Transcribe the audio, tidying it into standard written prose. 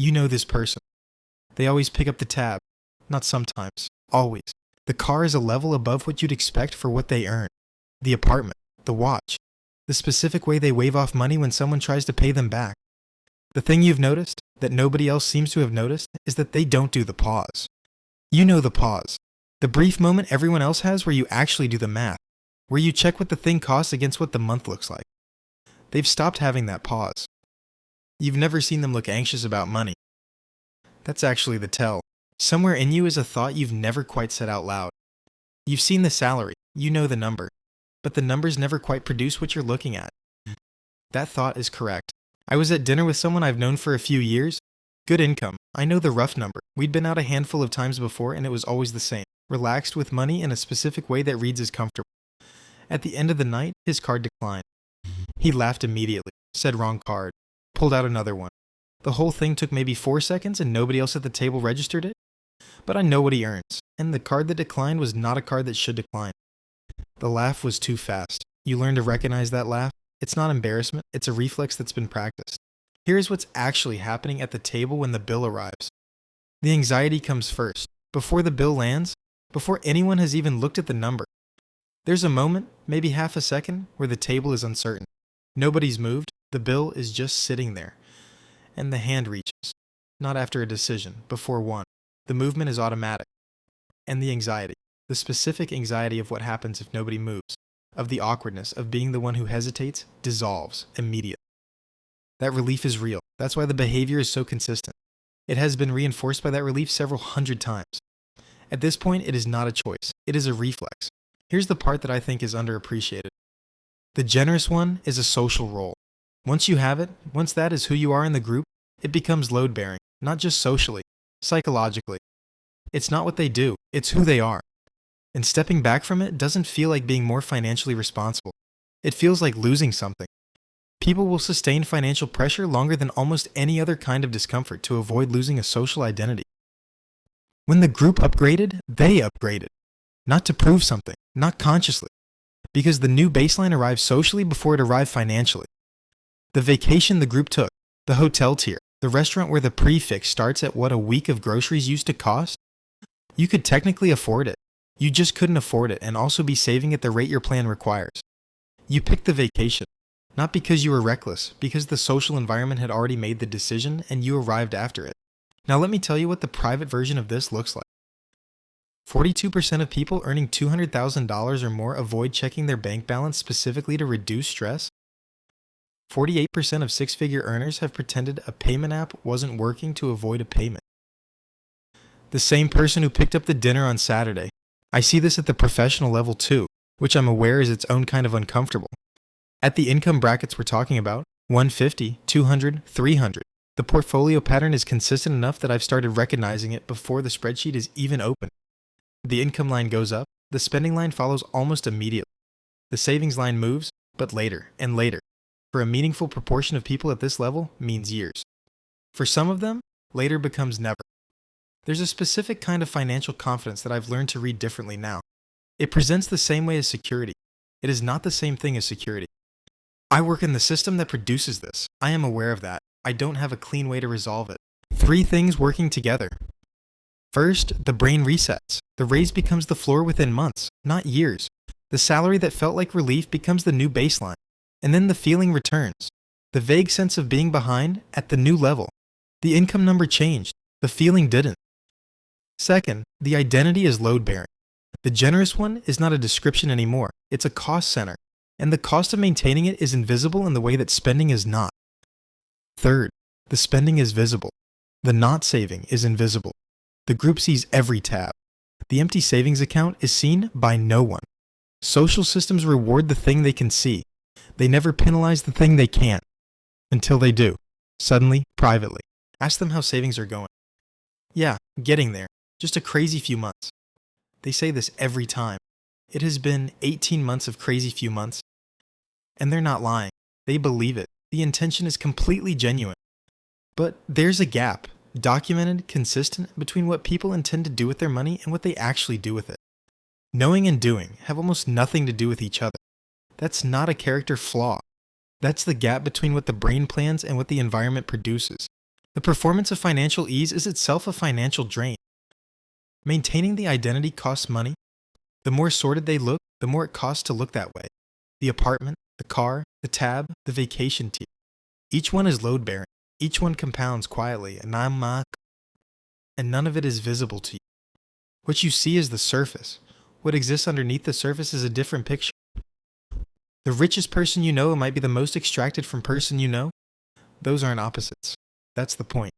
You know this person. They always pick up the tab. Not sometimes. Always. The car is a level above what you'd expect for what they earn. The apartment. The watch. The specific way they wave off money when someone tries to pay them back. The thing you've noticed, that nobody else seems to have noticed, is that they don't do the pause. You know the pause. The brief moment everyone else has where you actually do the math. Where you check what the thing costs against what the month looks like. They've stopped having that pause. You've never seen them look anxious about money. That's actually the tell. Somewhere in you is a thought you've never quite said out loud. You've seen the salary, you know the number, but the numbers never quite produce what you're looking at. That thought is correct. I was at dinner with someone I've known for a few years. Good income. I know the rough number. We'd been out a handful of times before and it was always the same. Relaxed with money in a specific way that reads as comfortable. At the end of the night, his card declined. He laughed immediately, said wrong card, pulled out another one. The whole thing took maybe 4 seconds and nobody else at the table registered it. But I know what he earns, and the card that declined was not a card that should decline. The laugh was too fast. You learn to recognize that laugh. It's not embarrassment, it's a reflex that's been practiced. Here's what's actually happening at the table when the bill arrives. The anxiety comes first. Before the bill lands, before anyone has even looked at the number. There's a moment, maybe half a second, where the table is uncertain. Nobody's moved, the bill is just sitting there. And the hand reaches. Not after a decision, before one. The movement is automatic. And the anxiety, the specific anxiety of what happens if nobody moves, of the awkwardness of being the one who hesitates, dissolves immediately. That relief is real. That's why the behavior is so consistent. It has been reinforced by that relief several hundred times. At this point, it is not a choice. It is a reflex. Here's the part that I think is underappreciated. The generous one is a social role. Once you have it, once that is who you are in the group, it becomes load-bearing, not just socially, psychologically. It's not what they do, it's who they are. And stepping back from it doesn't feel like being more financially responsible. It feels like losing something. People will sustain financial pressure longer than almost any other kind of discomfort to avoid losing a social identity. When the group upgraded, they upgraded. Not to prove something, not consciously. Because the new baseline arrived socially before it arrived financially. The vacation the group took, the hotel tier, the restaurant where the prefix starts at what a week of groceries used to cost, you could technically afford it. You just couldn't afford it and also be saving at the rate your plan requires. You picked the vacation, not because you were reckless, because the social environment had already made the decision and you arrived after it. Now let me tell you what the private version of this looks like. 42% of people earning $200,000 or more avoid checking their bank balance specifically to reduce stress. 48% of six-figure earners have pretended a payment app wasn't working to avoid a payment. The same person who picked up the dinner on Saturday. I see this at the professional level too, which I'm aware is its own kind of uncomfortable. At the income brackets we're talking about, 150, 200, 300, the portfolio pattern is consistent enough that I've started recognizing it before the spreadsheet is even open. The income line goes up, the spending line follows almost immediately. The savings line moves, but later and later. For a meaningful proportion of people at this level means years. For some of them, later becomes never. There's a specific kind of financial confidence that I've learned to read differently now. It presents the same way as security. It is not the same thing as security. I work in the system that produces this. I am aware of that. I don't have a clean way to resolve it. 3 things working together. First, the brain resets. The raise becomes the floor within months, not years. The salary that felt like relief becomes the new baseline. And then the feeling returns. The vague sense of being behind at the new level. The income number changed. The feeling didn't. Second, the identity is load-bearing. The generous one is not a description anymore. It's a cost center. And the cost of maintaining it is invisible in the way that spending is not. Third, the spending is visible. The not saving is invisible. The group sees every tab. The empty savings account is seen by no one. Social systems reward the thing they can see. They never penalize the thing they can't. Until they do. Suddenly, privately. Ask them how savings are going. Yeah, getting there. Just a crazy few months. They say this every time. It has been 18 months of crazy few months. And they're not lying. They believe it. The intention is completely genuine. But there's a gap, documented, consistent, between what people intend to do with their money and what they actually do with it. Knowing and doing have almost nothing to do with each other. That's not a character flaw. That's the gap between what the brain plans and what the environment produces. The performance of financial ease is itself a financial drain. Maintaining the identity costs money. The more sorted they look, the more it costs to look that way. The apartment, the car, the tab, the vacation tier. Each one is load-bearing. Each one compounds quietly, and none of it is visible to you. What you see is the surface. What exists underneath the surface is a different picture. The richest person you know might be the most extracted from person you know. Those aren't opposites. That's the point.